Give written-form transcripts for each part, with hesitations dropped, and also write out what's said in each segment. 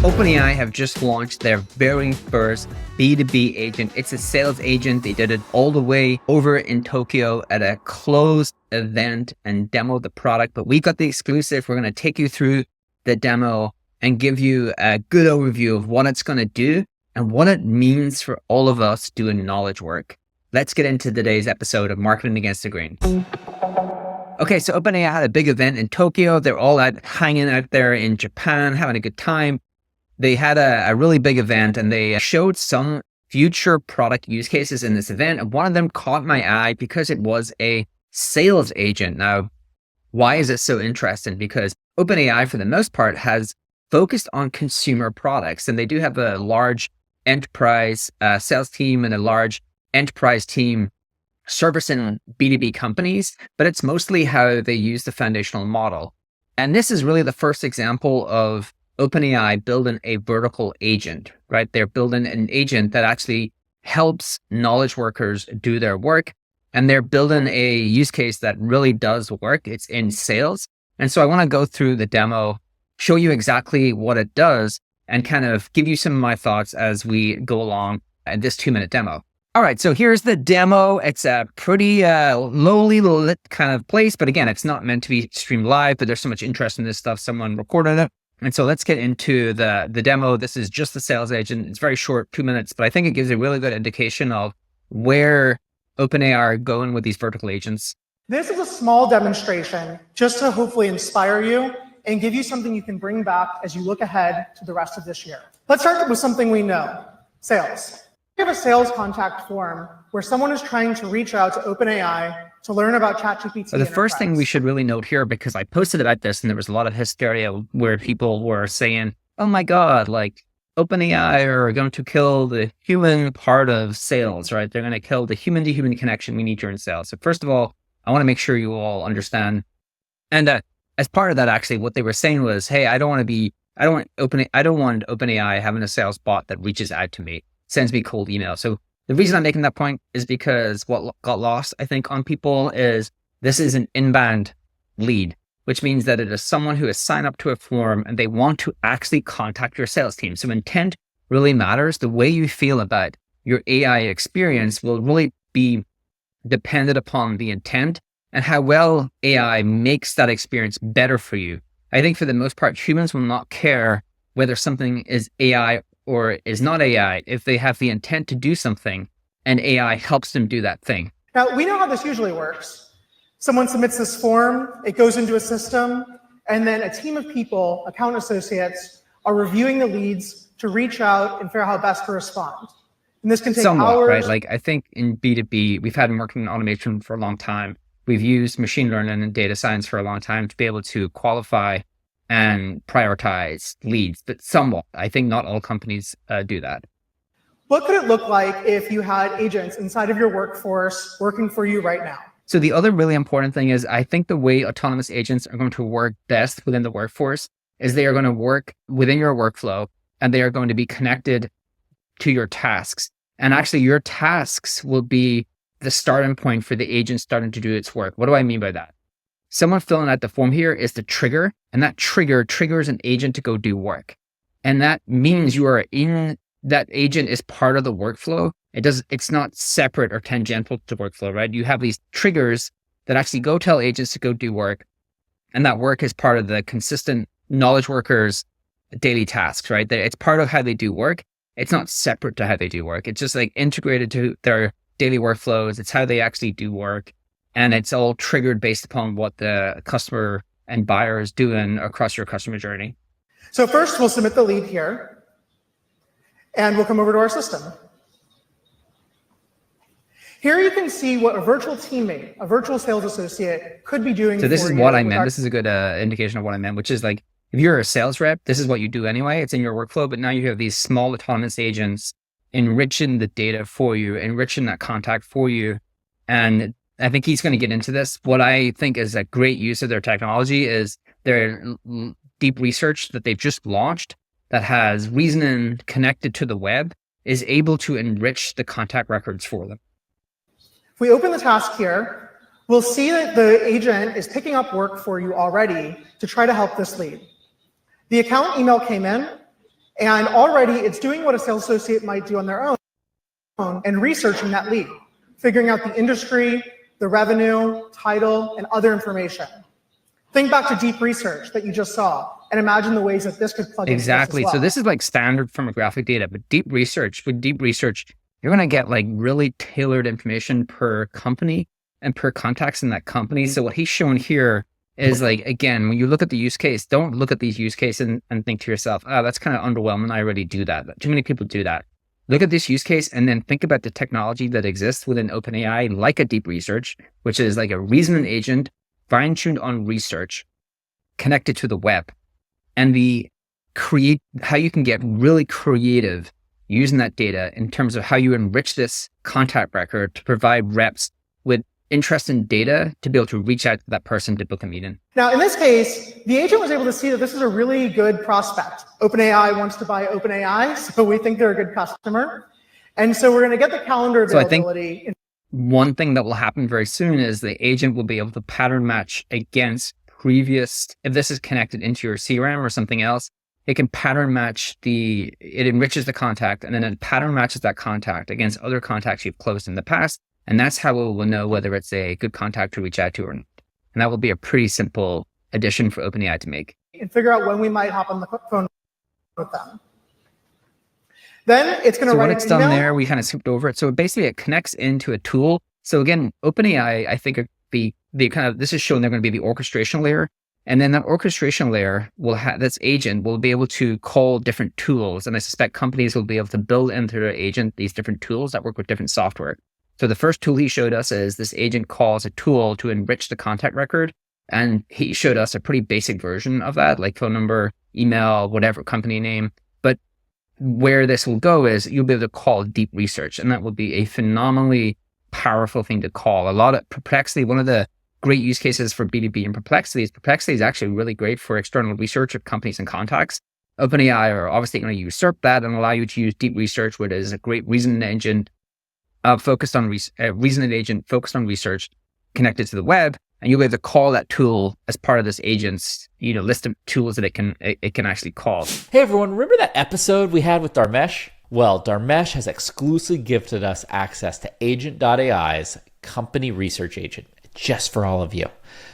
OpenAI have just launched their very first B2B agent. It's a sales agent. They did it all the way over in Tokyo at a closed event and demoed the product. But we got the exclusive. We're going to take you through the demo and give you a good overview of what it's going to do and what it means for all of us doing knowledge work. Let's get into today's episode of Marketing Against the Grain. Okay, so OpenAI had a big event in Tokyo. They're all out hanging out there in Japan, having a good time. They had a really big event and they showed some future product use cases in this event. And one of them caught my eye because it was a sales agent. Now, why is it so interesting? Because OpenAI, for the most part, has focused on consumer products. And they do have a large enterprise sales team and a large enterprise team servicing B2B companies, but it's mostly how they use the foundational model. And this is really the first example of OpenAI building a vertical agent, right? They're building an agent that actually helps knowledge workers do their work. And they're building a use case that really does work. It's in sales. And so I want to go through the demo, show you exactly what it does, and kind of give you some of my thoughts as we go along in this 2-minute demo. All right, so here's the demo. It's a pretty lowly lit kind of place. But again, it's not meant to be streamed live, but there's so much interest in this stuff. Someone recorded it. And so let's get into the demo. This is just the sales agent. It's very short, 2 minutes, but I think it gives a really good indication of where OpenAI are going with these vertical agents. This is a small demonstration just to hopefully inspire you and give you something you can bring back as you look ahead to the rest of this year. Let's start with something we know, sales. We have a sales contact form where someone is trying to reach out to OpenAI to learn about ChatGPT. So the first thing we should really note here, because I posted about this and there was a lot of hysteria where people were saying, oh my God, like OpenAI are going to kill the human part of sales, right? They're going to kill the human to human connection we need during sales. So first of all, I want to make sure you all understand. And as part of that, actually, what they were saying was, hey, I don't want OpenAI having a sales bot that reaches out to me, sends me cold email. So the reason I'm making that point is because what got lost, I think, on people is this is an inbound lead, which means that it is someone who has signed up to a form and they want to actually contact your sales team. So intent really matters. The way you feel about your AI experience will really be dependent upon the intent and how well AI makes that experience better for you. I think for the most part, humans will not care whether something is AI or is not AI if they have the intent to do something and AI helps them do that thing. Now, we know how this usually works. Someone submits this form, it goes into a system, and then a team of people, account associates, are reviewing the leads to reach out and figure out how best to respond. And this can take hours. Right? Like I think in B2B, we've had marketing automation for a long time. We've used machine learning and data science for a long time to be able to qualify and prioritize leads, but somewhat. I think not all companies do that. What could it look like if you had agents inside of your workforce working for you right now? So the other really important thing is I think the way autonomous agents are going to work best within the workforce is they are going to work within your workflow and they are going to be connected to your tasks. And actually your tasks will be the starting point for the agent starting to do its work. What do I mean by that? Someone filling out the form here is the trigger, and that trigger triggers an agent to go do work. And that means you are in, that agent is part of the workflow. It's not separate or tangential to workflow, right? You have these triggers that actually go tell agents to go do work. And that work is part of the consistent knowledge workers' daily tasks, right? It's part of how they do work. It's not separate to how they do work. It's just like integrated to their daily workflows. It's how they actually do work. And it's all triggered based upon what the customer and buyer is doing across your customer journey. So first, we'll submit the lead here, and we'll come over to our system. Here you can see what a virtual teammate, a virtual sales associate could be doing. So this is what I meant. This is a good indication of what I meant, which is like, if you're a sales rep, this is what you do anyway. It's in your workflow, but now you have these small autonomous agents enriching the data for you, enriching that contact for you. And I think he's going to get into this. What I think is a great use of their technology is their deep research that they've just launched that has reasoning connected to the web is able to enrich the contact records for them. If we open the task here, we'll see that the agent is picking up work for you already to try to help this lead. The account email came in, And already it's doing what a sales associate might do on their own and researching that lead, figuring out the industry, the revenue, title, and other information. Think back to deep research that you just saw and imagine the ways that this could plug into this Exactly. as well. So this is like standard firmographic data, but with deep research, you're going to get like really tailored information per company and per contacts in that company. So what he's shown here is like, again, when you look at the use case, don't look at these use cases and think to yourself, oh, that's kind of underwhelming. I already do that. Too many people do that. Look at this use case and then think about the technology that exists within OpenAI, like a deep research, which is like a reasoning agent fine-tuned on research, connected to the web, and how you can get really creative using that data in terms of how you enrich this contact record to provide reps with interesting data to be able to reach out to that person to book a meeting. Now, in this case, the agent was able to see that this is a really good prospect. OpenAI wants to buy OpenAI, so we think they're a good customer. And so we're going to get the calendar availability. So I think one thing that will happen very soon is the agent will be able to pattern match against previous, if this is connected into your CRM or something else, it can pattern match it enriches the contact and then it pattern matches that contact against other contacts you've closed in the past. And that's how we will know whether it's a good contact to reach out to or not. And that will be a pretty simple addition for OpenAI to make. And figure out when we might hop on the phone with them. Then it's going to write what it's done there, we kind of skipped over it. So basically it connects into a tool. So again, OpenAI, I think this is showing they're going to be the orchestration layer. And then that orchestration layer this agent will be able to call different tools. And I suspect companies will be able to build into their agent these different tools that work with different software. So the first tool he showed us is this agent calls a tool to enrich the contact record. And he showed us a pretty basic version of that, like phone number, email, whatever, company name. But where this will go is you'll be able to call deep research. And that will be a phenomenally powerful thing to call. A lot of Perplexity, one of the great use cases for B2B and Perplexity is actually really great for external research of companies and contacts. OpenAI are obviously going to usurp that and allow you to use deep research, which is a great reasoning agent focused on research connected to the web. And you'll be able to call that tool as part of this agent's list of tools that it can actually call. Hey everyone, remember that episode we had with Dharmesh? Well, Dharmesh has exclusively gifted us access to Agent.ai's company research agent just for all of you.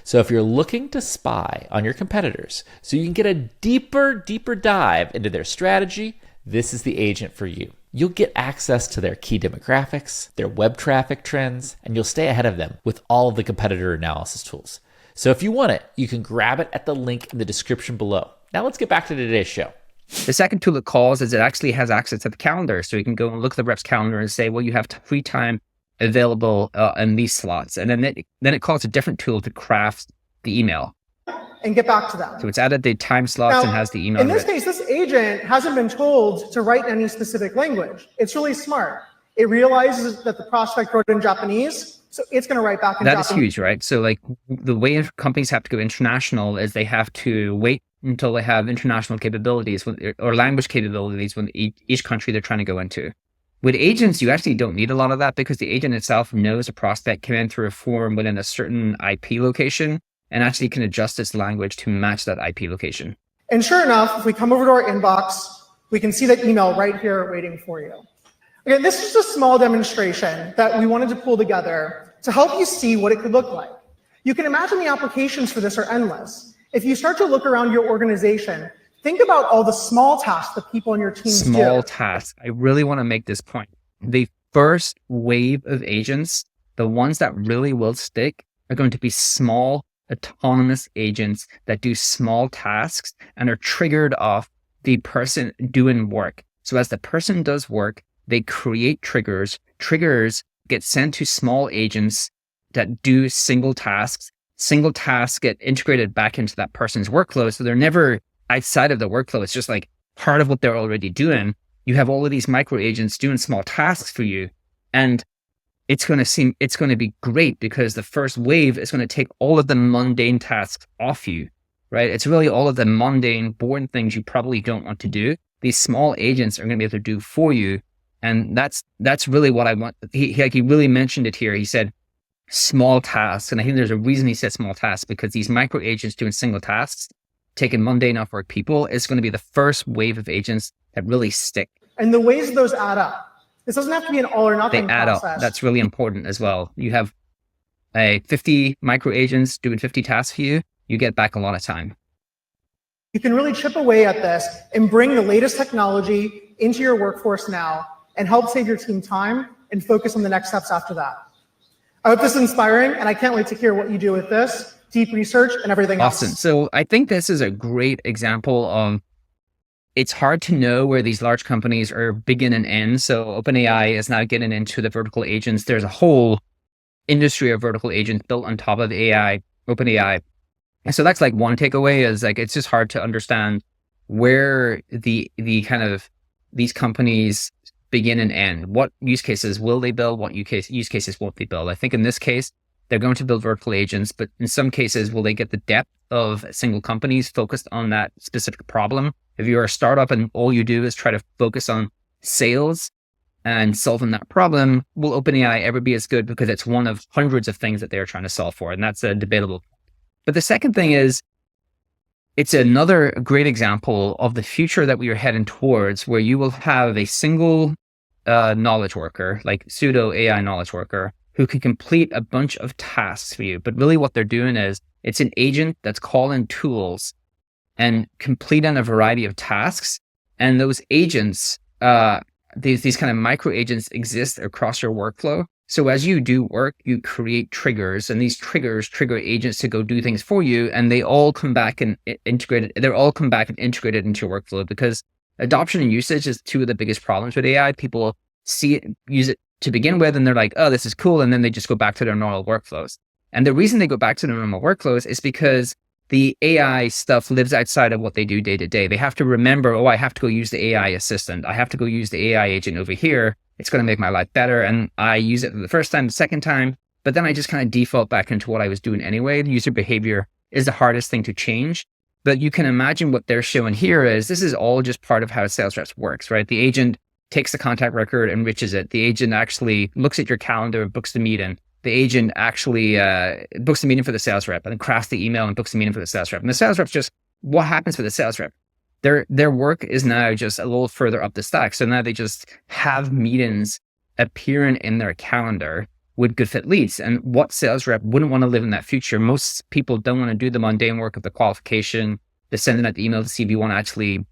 So if you're looking to spy on your competitors so you can get a deeper dive into their strategy, this is the agent for you. You'll get access to their key demographics, their web traffic trends, and you'll stay ahead of them with all of the competitor analysis tools. So if you want it, you can grab it at the link in the description below. Now let's get back to today's show. The second tool it calls is it actually has access to the calendar. So you can go and look at the rep's calendar and say, well, you have free time available in these slots. And then it calls a different tool to craft the email. And get back to them. So it's added the time slots and has the email. In this case, this agent hasn't been told to write any specific language. It's really smart. It realizes that the prospect wrote in Japanese, so it's going to write back in Japanese. That is huge, right? So like the way companies have to go international is they have to wait until they have international capabilities or language capabilities with each country they're trying to go into. With agents, you actually don't need a lot of that because the agent itself knows a prospect came in through a form within a certain IP location and actually can adjust its language to match that IP location. And sure enough, if we come over to our inbox, we can see that email right here waiting for you. Again, this is just a small demonstration that we wanted to pull together to help you see what it could look like. You can imagine the applications for this are endless. If you start to look around your organization, think about all the small tasks that people on your teams do. Small tasks. I really want to make this point. The first wave of agents, the ones that really will stick, are going to be small autonomous agents that do small tasks and are triggered off the person doing work. So as the person does work, they create triggers. Triggers get sent to small agents that do single tasks. Single tasks get integrated back into that person's workflow. So they're never outside of the workflow. It's just like part of what they're already doing. You have all of these micro agents doing small tasks for you. And it's going to be great because the first wave is going to take all of the mundane tasks off you, right? It's really all of the mundane, boring things you probably don't want to do. These small agents are going to be able to do for you. And that's really what I want. He really mentioned it here. He said small tasks. And I think there's a reason he said small tasks because these micro agents doing single tasks, taking mundane off work people is going to be the first wave of agents that really stick. And the ways those add up. This doesn't have to be an all or They nothing add process. up. That's really important as well. You have 50 micro agents doing 50 tasks for you. You get back a lot of time. You can really chip away at this and bring the latest technology into your workforce now and help save your team time and focus on the next steps after that. I hope this is inspiring, and I can't wait to hear what you do with this, deep research, and everything Awesome. else. So I think this is a great example of it's hard to know where these large companies are begin and end. So OpenAI is now getting into the vertical agents. There's a whole industry of vertical agents built on top of AI, OpenAI. And so that's like one takeaway is like, it's just hard to understand where the kind of these companies begin and end. What use cases will they build? What use cases won't they build? I think in this case, they're going to build vertical agents, but in some cases, will they get the depth of single companies focused on that specific problem? If you're a startup and all you do is try to focus on sales and solving that problem, will OpenAI ever be as good because it's one of hundreds of things that they're trying to solve for? And that's a debatable. But the second thing is, it's another great example of the future that we are heading towards, where you will have a single knowledge worker, like pseudo AI knowledge worker, who can complete a bunch of tasks for you. But really what they're doing is it's an agent that's calling tools and completing a variety of tasks. And those agents, these kind of micro agents exist across your workflow. So as you do work, you create triggers, and these triggers trigger agents to go do things for you. And they all come back and integrated into your workflow, because adoption and usage is two of the biggest problems with AI. People see it, use it to begin with, and they're like, oh, this is cool. And then they just go back to their normal workflows. And the reason they go back to their normal workflows is because the AI stuff lives outside of what they do day to day. They have to remember, oh, I have to go use the AI assistant. I have to go use the AI agent over here. It's going to make my life better. And I use it the first time, the second time, but then I just kind of default back into what I was doing anyway. The user behavior is the hardest thing to change. But you can imagine what they're showing here is this is all just part of how sales reps works, right? The agent takes the contact record, enriches it. The agent actually looks at your calendar and books the meeting. The agent actually books the meeting for the sales rep and then crafts the email and books the meeting for the sales rep. And the sales rep's just, what happens for the sales rep? Their work is now just a little further up the stack. So now they just have meetings appearing in their calendar with good fit leads. And what sales rep wouldn't want to live in that future? Most people don't want to do the mundane work of the qualification, the sending out the email to see if you want to actually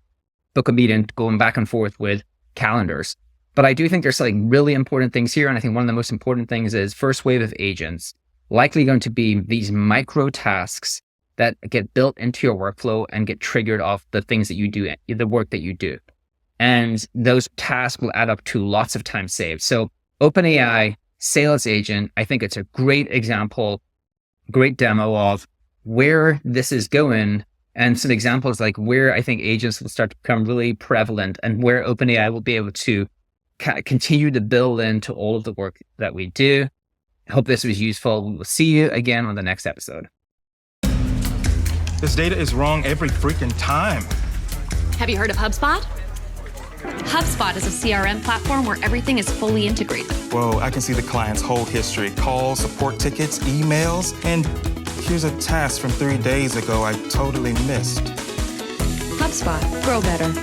book a meeting, going back and forth with calendars. But I do think there's like really important things here. And I think one of the most important things is first wave of agents, likely going to be these micro tasks that get built into your workflow and get triggered off the things that you do, the work that you do. And those tasks will add up to lots of time saved. So OpenAI sales agent, I think it's a great example, great demo of where this is going. And some examples like where I think agents will start to become really prevalent and where OpenAI will be able to continue to build into all of the work that we do. I hope this was useful. We will see you again on the next episode. This data is wrong every freaking time. Have you heard of HubSpot? HubSpot is a CRM platform where everything is fully integrated. Whoa, I can see the client's whole history, calls, support tickets, emails, and here's a task from 3 days ago I totally missed. HubSpot. Grow better.